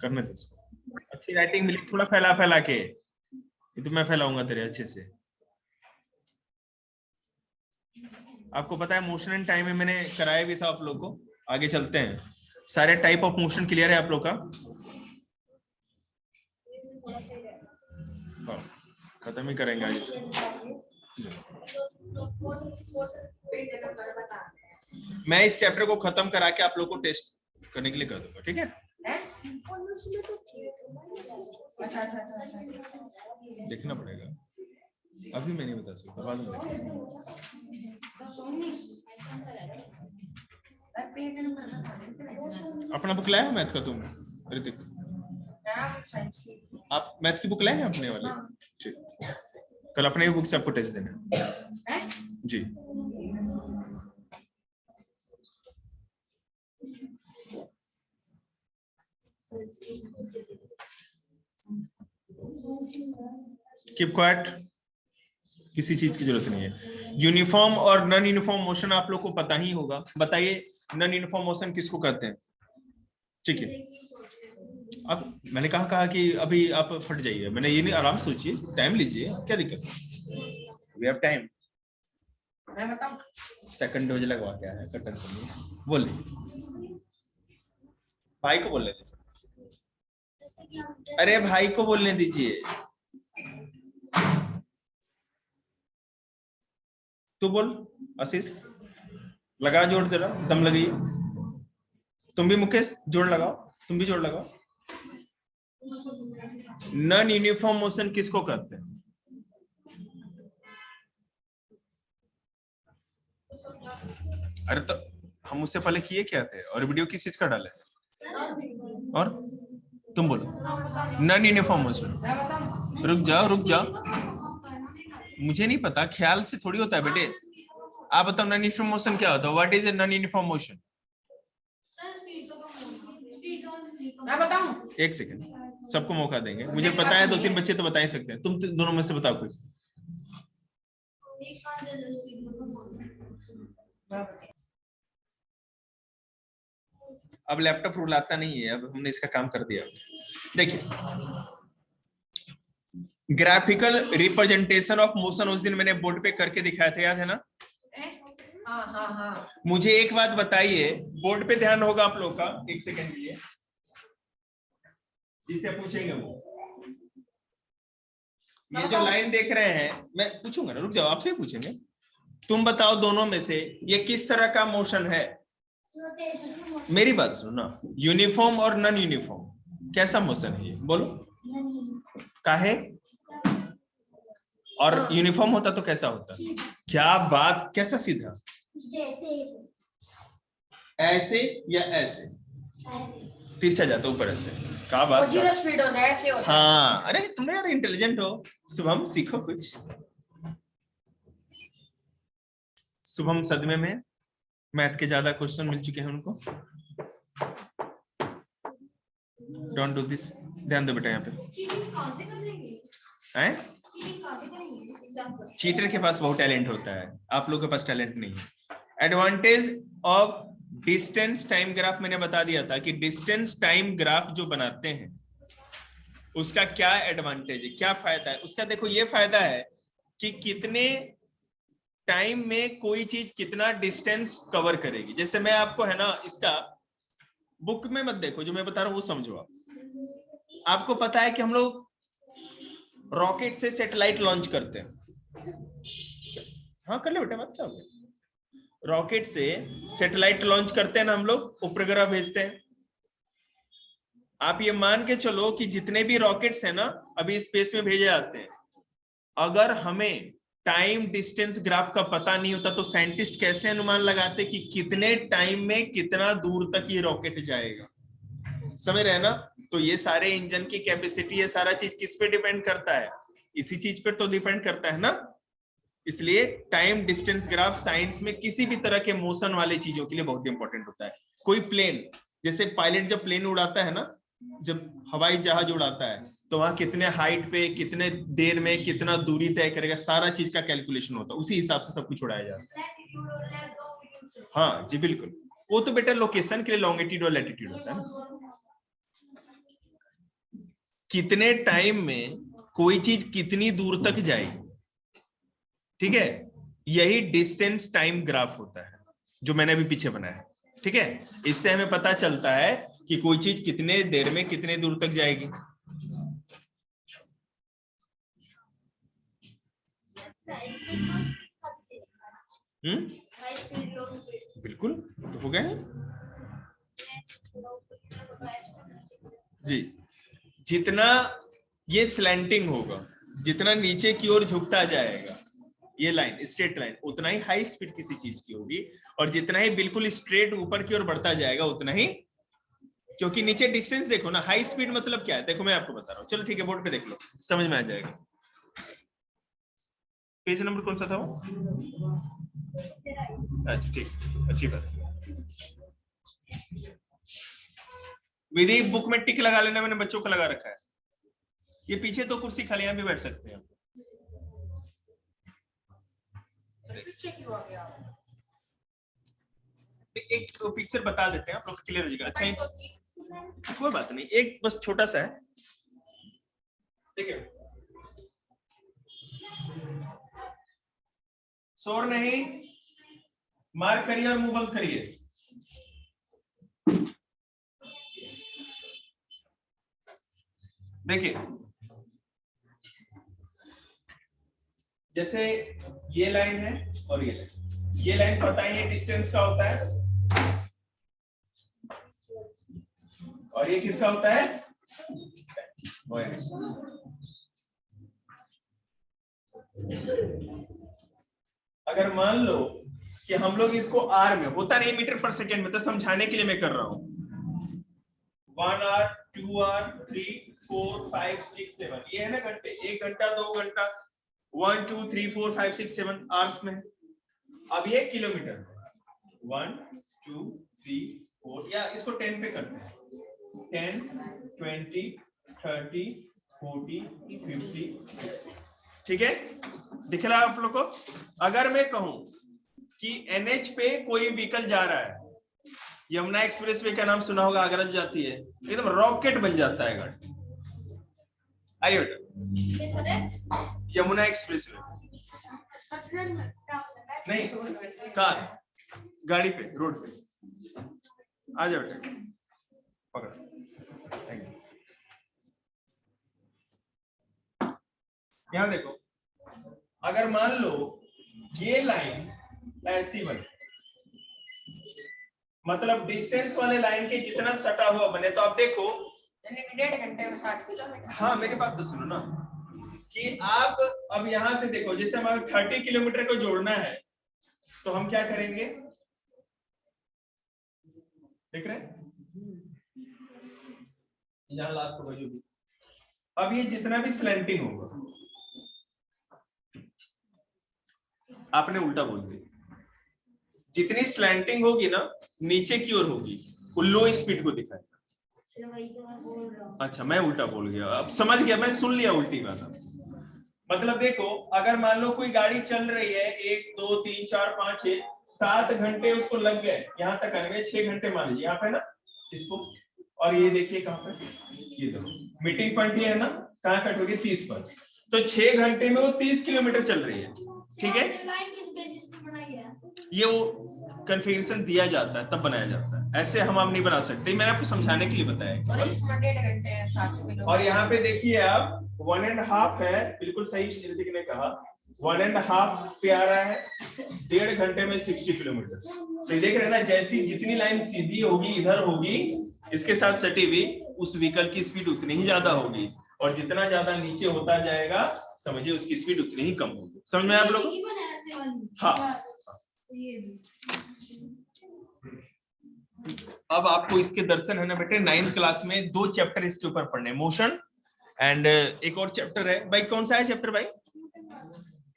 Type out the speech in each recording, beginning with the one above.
करने दे इसको। अच्छी राइटिंग मिली, थोड़ा फैला फैला के, ये तो मैं फैलाऊंगा तेरे अच्छे से। आपको पता है मोशन एंड टाइम में मैंने कराया भी था आप लोग को। आगे चलते हैं। सारे टाइप ऑफ मोशन क्लियर है आप लोग का? हाँ, खत्म ही करेंगे आज इसको। मैं इस चैप्टर को खत्म करा के आप लोग को टेस्ट करने के लिए कर दूंगा, ठीक है? देखना पड़ेगा, अभी मैं नहीं बता सकता, बाद में देखेंगे। अपना बुक लाया मैथ का तुम ऋतिक? आप मैथ की बुक लाए हैं अपने वाले? ठीक, कल अपने बुक से आपको टेस्ट देना जी। कीप क्वाइट, किसी चीज की जरूरत नहीं है। यूनिफॉर्म और नॉन यूनिफॉर्म मोशन आप लोग को पता ही होगा। बताइए नॉन यूनिफॉर्म मोशन किसको कहते हैं? ठीक है, अब मैंने कहा कि अभी आप फट जाइए, मैंने ये नहीं, आराम सोचिए, टाइम लीजिए, क्या दिक्कत? We have time. मैं बताऊं? सेकंड डोज लगवा के आया कटन से। बोल भाई को बोलने दीजिए। अरे भाई को बोलने दीजिए। तू बोल आशीष, लगा जोड़, तेरा दम लगी। तुम भी मुकेश जोड़ लगाओ, तुम भी जोड़ लगाओ। नॉन यूनिफॉर्म मोशन किसको कहते हैं? अरे तो हम उससे पहले किए क्या थे और वीडियो किस चीज का डाले? और तुम बोलो नॉन यूनिफॉर्म मोशन। रुक जाओ, मुझे नहीं पता, ख्याल से थोड़ी होता है बेटे। आप बताओ नॉन यूनिफॉर्म मोशन क्या होता है? What is a non uniform motion? एक सेकंड, सबको मौका देंगे। मुझे पता है 2-3 बच्चे तो बता ही सकते हैं। तुम दोनों में से बताओ कोई। अब लैपटॉप रूल आता नहीं है, अब हमने इसका काम कर दिया। देखिए, ग्राफिकल रिप्रेजेंटेशन ऑफ मोशन उस दिन मैंने बोर्ड पे करके दिखाया था, याद है ना? हाँ। मुझे एक बात बताइए, बोर्ड पे ध्यान होगा आप लोग का, एक सेकंड के लिए, जिससे पूछेंगे वो ये जो लाइन देख रहे हैं, मैं पूछूंगा ना, रुक जाओ, आपसे पूछेंगे। तुम बताओ दोनों में से ये किस तरह का मोशन है? मेरी बात सुनो ना, यूनिफॉर्म और नॉन यूनिफॉर्म कैसा मोशन है ये बोलो? काहे? और यूनिफॉर्म होता तो कैसा होता? क्या बात, कैसा सीधा? ऐसे या ऐसे? तिरछा जाता ऊपर ऐसे। क्या बात? स्पीड होता है, ऐसे होता है। हाँ, अरे तुमने यार इंटेलिजेंट हो। शुभम सीखो कुछ। शुभम सदमे में, मैथ के ज्यादा क्वेश्चन मिल चुके हैं उनको। डोंट डू दिस, ध्यान दो बेटा यहाँ पे। हैं? चीटर के पास बहुत टैलेंट होता है, आप लोग के पास टैलेंट नहीं है। Advantage of distance time graph मैंने बता दिया था कि डिस्टेंस टाइम ग्राफ जो बनाते हैं उसका क्या एडवांटेज है, क्या फायदा है उसका। देखो, ये फायदा है कि कितने टाइम में कोई चीज कितना डिस्टेंस कवर करेगी। जैसे मैं आपको है ना, इसका बुक में मत देखो, जो मैं बता रहा हूँ वो समझो आप। आपको पता है कि हम लोग रॉकेट से सैटेलाइट लॉन्च करते हैं। हाँ कर ले बेटा, बात क्या हो गया? रॉकेट से सैटेलाइट लॉन्च करते हैं ना हम लोग, उपग्रह भेजते हैं। आप ये मान के चलो कि जितने भी रॉकेट्स हैं ना अभी स्पेस में भेजे जाते हैं, अगर हमें टाइम डिस्टेंस ग्राफ का पता नहीं होता तो साइंटिस्ट कैसे अनुमान लगाते कि कितने टाइम में कितना दूर तक ये रॉकेट जाएगा? समझ रहे हैं ना? तो ये सारे इंजन की कैपेसिटी, ये सारा चीज किस पे डिपेंड करता है? इसी चीज पर तो डिपेंड करता है ना। इसलिए टाइम डिस्टेंस ग्राफ साइंस में किसी भी तरह के मोशन वाले चीजों के लिए बहुत इंपॉर्टेंट होता है। कोई प्लेन, जैसे पायलट जब प्लेन उड़ाता है ना, जब हवाई जहाज उड़ाता है तो वहां कितने हाइट पे, कितने देर में, कितना दूरी तय करेगा, सारा चीज का कैलकुलेशन होता है, उसी हिसाब से सब कुछ उड़ाया जाता है। हाँ जी बिल्कुल, वो तो बेटा लोकेशन के लिए लॉन्गिट्यूड और लैटिट्यूड होता है ना। कितने टाइम में कोई चीज कितनी दूर तक जाएगी, ठीक है, यही डिस्टेंस टाइम ग्राफ होता है जो मैंने अभी पीछे बनाया है, ठीक है। इससे हमें पता चलता है कि कोई चीज कितने देर में कितने दूर तक जाएगी। बिल्कुल, तो हो गया जी। जितना ये स्लैंटिंग होगा, जितना नीचे की ओर झुकता जाएगा ये लाइन, स्ट्रेट लाइन, उतना ही हाई स्पीड किसी चीज की होगी, और जितना ही बिल्कुल स्ट्रेट ऊपर की ओर बढ़ता जाएगा उतना ही, क्योंकि नीचे डिस्टेंस देखो ना, हाई स्पीड मतलब क्या है, देखो मैं आपको बता रहा हूँ, चलो ठीक है, बोर्ड पे देख लो, समझ में आ जाएगा। पेज नंबर कौन सा था वो? अच्छा ठीक, अच्छी बात। विधि बुक में टिक लगा लेना, मैंने बच्चों का लगा रखा है। ये पीछे तो कुर्सी खाली, यहाँ भी बैठ सकते हैं। एक तो पिक्चर बता देते हैं, आप लोग क्लियर हो जाएगा। अच्छा कोई बात नहीं, एक बस छोटा सा है, देखिए, शोर नहीं, मार्क करिए और मुंह बंद करिए। देखिए जैसे ये लाइन है और ये लाइन पता ही है डिस्टेंस का होता है, और ये किसका होता है? अगर मान लो कि हम लोग इसको आर में, होता नहीं मीटर पर सेकेंड में, तो समझाने के लिए मैं कर रहा हूं, 1 आर 2 आर 3 4 5 6 7, ये है ना घंटे, 1 घंटा 2 घंटा, 1 2 3 4 5 6 7 आवर्स में। अब ये किलोमीटर, 1 2 3 4, या इसको 10 पे करते हैं, 10 20 30 40 50 60, ठीक है, दिख रहा है आप लोग को। अगर मैं कहूं कि एनएच पे कोई व्हीकल जा रहा है, यमुना एक्सप्रेस वे का नाम सुना होगा, आगरा जाती है, एकदम रॉकेट बन जाता है गाड़ी। आइए बेटा, यमुना एक्सप्रेस वे नहीं, कार, गाड़ी पे, रोड पे, आ जाओ बेटा, पकड़। यहां देखो, अगर मान लो ये लाइन ऐसी बने, मतलब डिस्टेंस वाले लाइन के जितना सटा हुआ बने, तो आप देखो 1.5 घंटे में 60 किलोमीटर। हाँ मेरी बात तो सुनो ना, कि आप अब यहां से देखो, जैसे हमें 30 किलोमीटर को जोड़ना है, तो हम क्या करेंगे, देख रहे हैं यहाँ लास्ट होगा जो भी, अब ये जितना भी स्लैंटिंग होगा, आपने उल्टा बोल दिया, जितनी स्लैंटिंग होगी ना नीचे की ओर होगी, वो लो स्पीड को दिखाएगा। अच्छा मैं उल्टा बोल गया, अब समझ गया, मैं सुन लिया उल्टी बात। मतलब देखो, अगर मान लो कोई गाड़ी चल रही है 1 2 3 4 5 6 7 घंटे उसको लग गए यहाँ तक आने में, 6 घंटे मान लीजिए यहाँ पे ना इसको, और ये देखिए कहाँ पे, ये देखो मीटिंग पॉइंट ये है ना, कहाँ कट होगी 30 पर, तो 6 घंटे में वो 30 किलोमीटर चल रही है, ठीक है। ये वो कन्फिगरेशन दिया जाता है तब बनाया जाता है, ऐसे हम आप नहीं बना सकते, मैंने आपको समझाने के लिए बताया। और यहाँ पे देखिए आप 1.5 है, बिल्कुल सही ऋतिक ने कहा, 1.5 पे आ रहा है, 1.5 घंटे में 60 किलोमीटर। तो देख रहे हैं ना, जैसी जितनी लाइन सीधी होगी इधर होगी, इसके साथ सटी हुई, उस व्हीकल की स्पीड उतनी ही ज्यादा होगी, और जितना ज्यादा नीचे होता जाएगा समझिए उसकी स्पीड उतनी ही कम होगी। समझ में आप लोग? हाँ। अब आपको इसके दर्शन है ना बेटे, 9th क्लास में 2 चैप्टर इसके ऊपर पढ़ने, मोशन एंड एक और चैप्टर है भाई, कौन सा है चैप्टर भाई?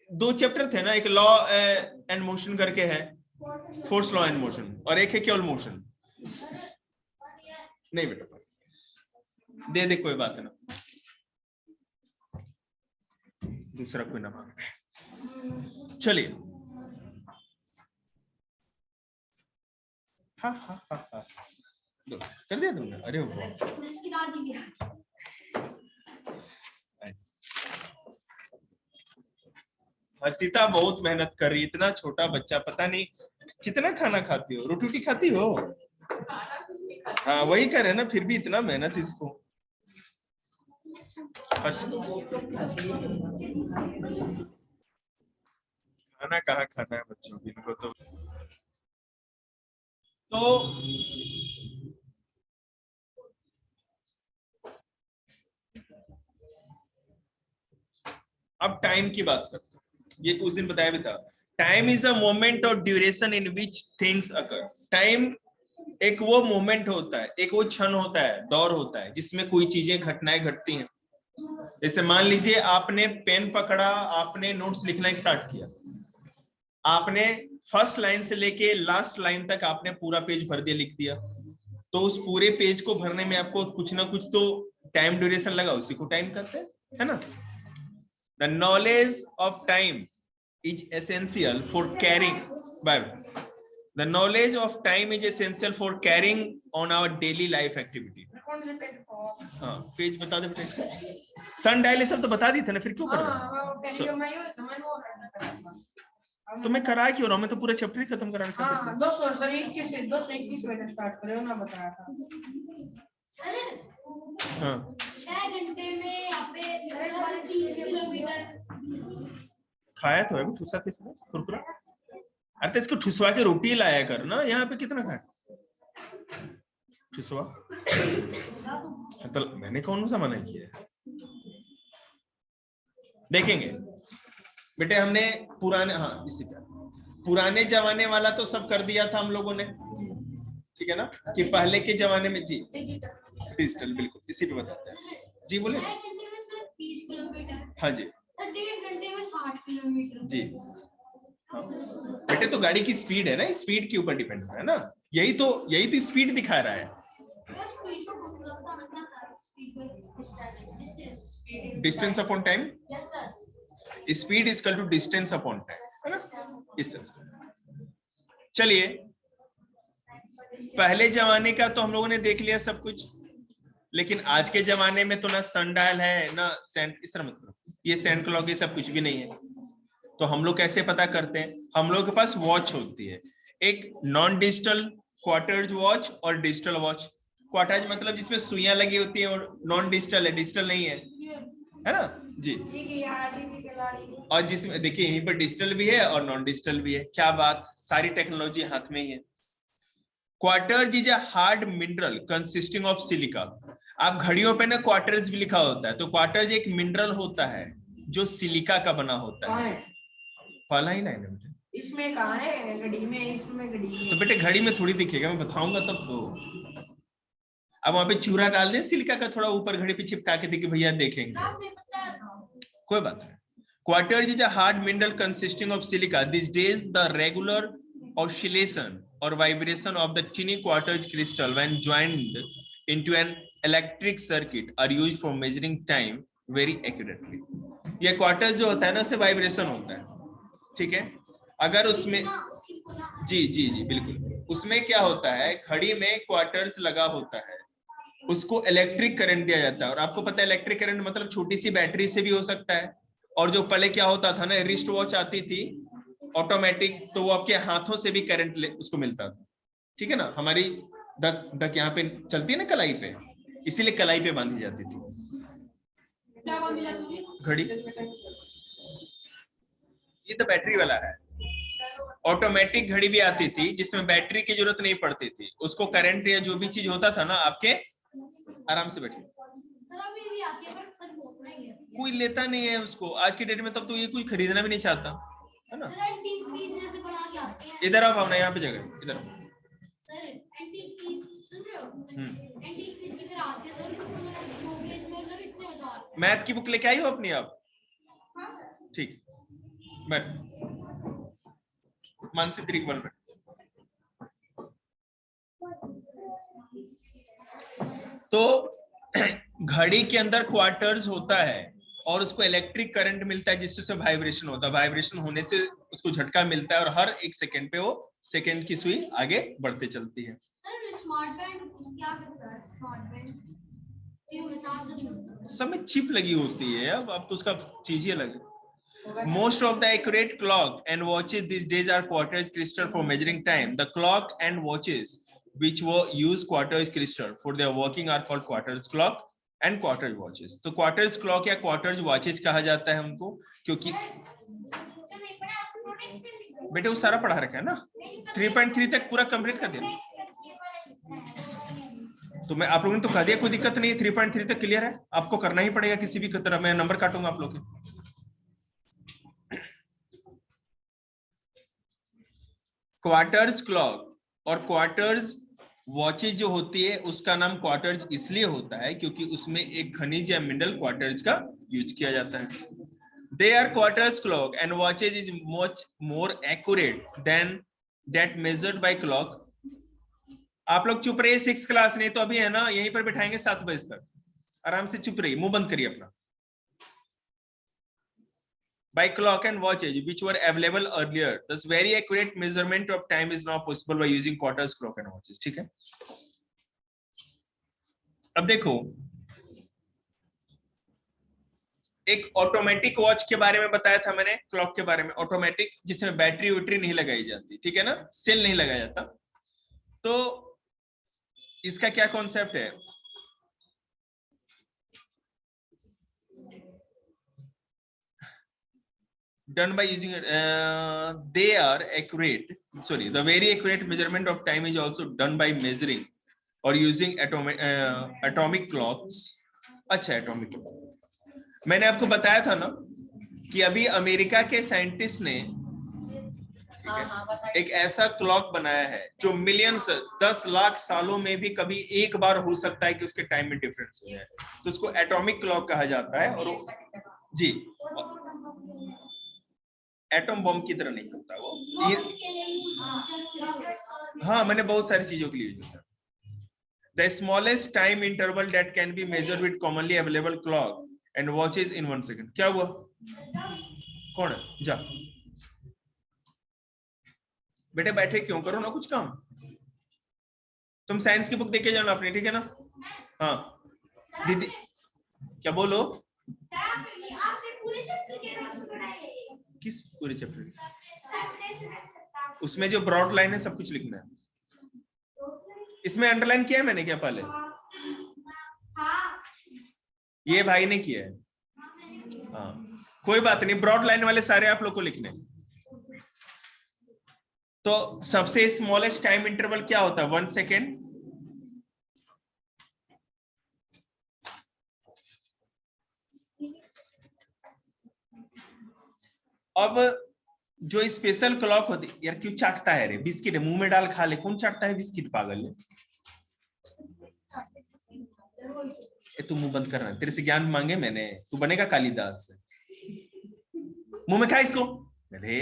2 चैप्टर थे ना, एक लॉ एंड मोशन करके है, फोर्स लॉ एंड मोशन, और एक है केवल मोशन। नहीं बेटा दे दे, कोई बात ना, दूसरा कोई ना मांगे, चलिए। हाँ हाँ हाँ हाँ कर दिया तुमने, अरे वाह। हर्षिता बहुत मेहनत कर रही है, इतना छोटा बच्चा, पता नहीं कितना खाना खाती हो, रोटी खाती हो? हाँ वही कर रहे ना, फिर भी इतना मेहनत इसको। खाना कहाँ खाना है बच्चों को, इनको तो अब टाइम की बात करते हैं। ये उस दिन बताया भी था, टाइम इज अ मोमेंट और duration in which things occur. Time एक वो मोमेंट होता है, एक वो क्षण होता है, दौर होता है जिसमें कोई चीजें घटनाएं घटती हैं। जैसे मान लीजिए आपने पेन पकड़ा, आपने नोट्स लिखना स्टार्ट किया, आपने फर्स्ट लाइन से लेके लास्ट लाइन तक आपने पूरा पेज भर दिया, लिख दिया, तो उस पूरे पेज को भरने में आपको कुछ ना कुछ तो टाइम ड्यूरेशन लगा, उसी को टाइम कहते हैं, है ना? The knowledge of time is essential for carrying the knowledge of time is essential for carrying on our daily life activity। हाँ पेज बता दे बेटा इसको, सन डायल ये सब तो बता दी थे ना, फिर क्यों कर रहे हो? तो मैं करा क्यों रहा हूँ, मैं तो पूरा चैप्टर ही खत्म करा रहा हूँ। 221 में स्टार्ट करें ना, बताया था सर। हाँ 6 घंटे में यहाँ पे सर 30 किलोमीटर खाया तो है वो, ठुसा थे इसमें कुरकुरा। अरे तो इसको ठुसवा के रोटी लाया कर ना, यहाँ पे कितना खाया ठुसवा, तो मैंने कौन सा मना किया है? देखेंगे बेटे हमने पुराने, हाँ इसी का पुराने जमाने वाला तो सब कर दिया था हम लोगों ने, ठीक है ना, कि पहले के जमाने में जी डिजिटल, बिल्कुल इसी पे बताते हैं जी। बोले 6 घंटे में सर 30 किलोमीटर, हाँ जी सर 1.5 घंटे में 60 किलोमीटर जी। बेटे तो गाड़ी की स्पीड है ना, स्पीड के ऊपर डिपेंड है ना, यही तो स्पीड दिखा रहा है। Distance upon time, speed is equal to distance upon time, है ना, इस तरह से। चलिए पहले जमाने का तो हम लोगों ने देख लिया सब कुछ, लेकिन आज के जमाने में तो ना सन डायल है ना सेंट, इस तरह मतलब ये सेंट क्लॉक ये सब कुछ भी नहीं है। तो हम लोग कैसे पता करते हैं? हम लोग के पास वॉच होती है, एक नॉन डिजिटल क्वार्टर्स वॉच और डिजिटल वॉच। क्वार्टर्स मतलब जिसमें सुइयां लगी होती है, और नॉन डिजिटल है, डिजिटल नहीं है ना जी। और जिसमें देखिए यहीं पर डिजिटल भी है और नॉन डिजिटल भी है, क्या बात, सारी टेक्नोलॉजी हाथ में ही है। Quarters is a hard mineral consisting of silica. आप घड़ियों पे ना क्वार्टर्स भी लिखा होता है, तो क्वार्टर्स एक मिनरल होता है जो सिलिका का बना होता है। पहला ही लाइन है बेटे, इसमें कहाँ है घड़ी में, इसमें घड़ी में तो बेटे घड़ी में थोड़ी दिखेगा, मैं बताऊंगा तब तो। अब वहां पे चूरा डाल दे सिलिका का थोड़ा ऊपर, घड़ी पे चिपका के देखिए भैया देखेंगे, कोई बात नहीं। Quarters is a hard mineral consisting of silica. These days, the regular oscillation or vibration of the tiny quartz crystal when joined into an electric circuit are used for measuring time very accurately. ये quarters जो होता है ना, उससे vibration होता है, ठीक है। अगर उसमें जी जी जी बिल्कुल, उसमें क्या होता है, घड़ी में क्वार्टर्स लगा होता है, उसको इलेक्ट्रिक करंट दिया जाता है। और आपको पता है इलेक्ट्रिक करंट मतलब छोटी सी बैटरी से भी हो सकता है, और जो पहले क्या होता था ना, रिस्ट वॉच आती थी ऑटोमेटिक, तो वो आपके हाथों से भी करंट उसको मिलता था, ठीक है ना। हमारी डक डक यहाँ पे चलती है ना कलाई पे, इसीलिए कलाई पे बांधी जाती थी घड़ी। ये तो बैटरी वाला है। ऑटोमेटिक घड़ी भी आती थी जिसमें बैटरी की जरूरत नहीं पड़ती थी, उसको करंट या जो भी चीज होता था ना, आपके आराम से बैठिए, कोई लेता नहीं है उसको आज की डेट में, तब तो ये कोई खरीदना भी नहीं चाहता, है ना। इधर आओ भावना, यहाँ पे जगह, इधर आओ। मैथ की बुक लेके आई हो अपनी आप? ठीक, बैठ मानसी तरीक बन बैठ। तो घड़ी के अंदर क्वार्टर्स होता है और उसको इलेक्ट्रिक करंट मिलता है जिससे वाइब्रेशन होता है, वाइब्रेशन होने से उसको झटका मिलता है और हर एक सेकंड पे वो सेकंड की सुई आगे बढ़ते चलती है। स्मार्ट बैंड क्या करता है? स्मार्ट बैंड सब में चिप लगी होती है, अब तो उसका चीज ही अलग है। Most of the accurate clock and watches these days are quarters crystal for measuring time. The clock and watches which were use quarters crystal for their working are called quarters clock and quarters watches. तो quarters clock या quarters watches कहा जाता है हमको, क्योंकि बेटे वो सारा पढ़ा रखा है ना, 3.3 तक पूरा कंप्लीट कर दिया। तो मैं आप लोगों ने तो कह दिया कोई दिक्कत नहीं है, 3.3 तक क्लियर है, आपको करना ही पड़ेगा किसी भी तरह, मैं नंबर काटूंगा आप लोग के। क्वार्टर्स क्लॉक और क्वार्टर्स वॉचेज जो होती है उसका नाम क्वार्टर्स इसलिए होता है क्योंकि उसमें एक खनिज या मिनरल क्वार्टर्स का यूज किया जाता है। They are quarters clock and watches is much more accurate than that measured by clock. आप लोग चुप रहिए, 6 क्लास नहीं तो अभी है ना यहीं पर बिठाएंगे 7 बजे तक, आराम से चुप रहिए, मुंह बंद करिए अपना। By clock and watches which were available earlier, thus very accurate measurement of time is now possible by using quarters clock and watches। ठीक है, अब देखो एक ऑटोमेटिक वॉच के बारे में बताया था मैंने, क्लॉक के बारे में, ऑटोमेटिक जिसमें बैटरी वैटरी नहीं लगाई जाती, ठीक है ना, सेल नहीं लगाया जाता। तो इसका क्या कॉन्सेप्ट है, done by using they are accurate, sorry, the very accurate measurement of time is also done by measuring or using atomic clocks। अच्छा, एटॉमिक क्लॉक मैंने आपको बताया था ना कि अभी अमेरिका के साइंटिस्ट ने एक ऐसा क्लॉक बनाया है जो मिलियंस 10 लाख सालों में भी कभी एक बार हो सकता है कि उसके टाइम में डिफरेंस हो जाए, तो उसको एटॉमिक क्लॉक कहा जाता है। और जी, एटम बॉम्ब की तरह नहीं होता वो, हाँ मैंने बहुत सारी चीजों के लिए यूज होता है। The smallest time interval that can be measured with commonly available clock and watches in 1 second। क्या हुआ, कौन है, जा बेटे बैठे क्यों, करो ना कुछ काम, तुम साइंस की बुक देके जाना अपनी, ठीक है ना। हाँ दीदी क्या बोलो, किस पूरे चैप्टर, उसमें जो ब्रॉड लाइन है सब कुछ लिखना है, इसमें अंडरलाइन किया है मैंने क्या पहले, ये भाई ने किया है, हाँ कोई बात नहीं, ब्रॉड लाइन वाले सारे आप लोग को लिखने। तो सबसे स्मॉलेस्ट टाइम इंटरवल क्या होता है, 1 सेकेंड। अब जो स्पेशल क्लॉक होती, यार क्यों चाटता है रे, बिस्किट मुंह में डाल खा ले, कौन चाटता है बिस्किट, पागल है। तू मुंह बंद करना, तेरे से ज्ञान मांगे मैंने, तू बनेगा कालिदास, मुंह में खा इसको, अरे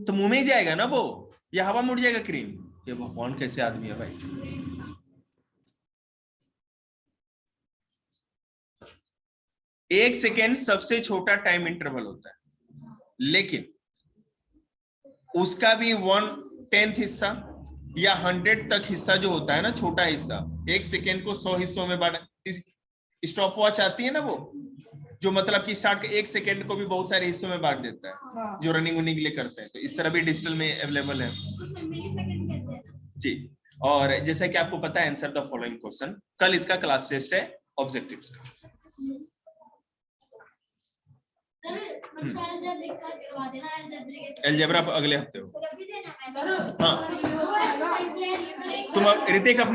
तो मुंह में ही जाएगा ना वो, या हवा मुड़ जाएगा क्रीम। ये भगवान कैसे आदमी है भाई। एक सेकेंड सबसे छोटा टाइम इंटरवल होता है, लेकिन उसका भी 1/10 हिस्सा या 100 तक हिस्सा जो होता है ना, छोटा हिस्सा, एक सेकेंड को 100 हिस्सों में बांट, स्टॉप वॉच आती है ना वो, जो मतलब कि स्टार्ट के 1 सेकेंड को भी बहुत सारे हिस्सों में बांट देता है, जो रनिंग वनिंग के लिए करते हैं, तो इस तरह भी डिजिटल में अवेलेबल है जी। और जैसा कि आपको पता है, आंसर द फॉलोइंग क्वेश्चन, कल इसका क्लास टेस्ट है ऑब्जेक्टिव्स का। अलजेब्रा अगले हफ्ते हो। हाँ तुम अब ऋतिक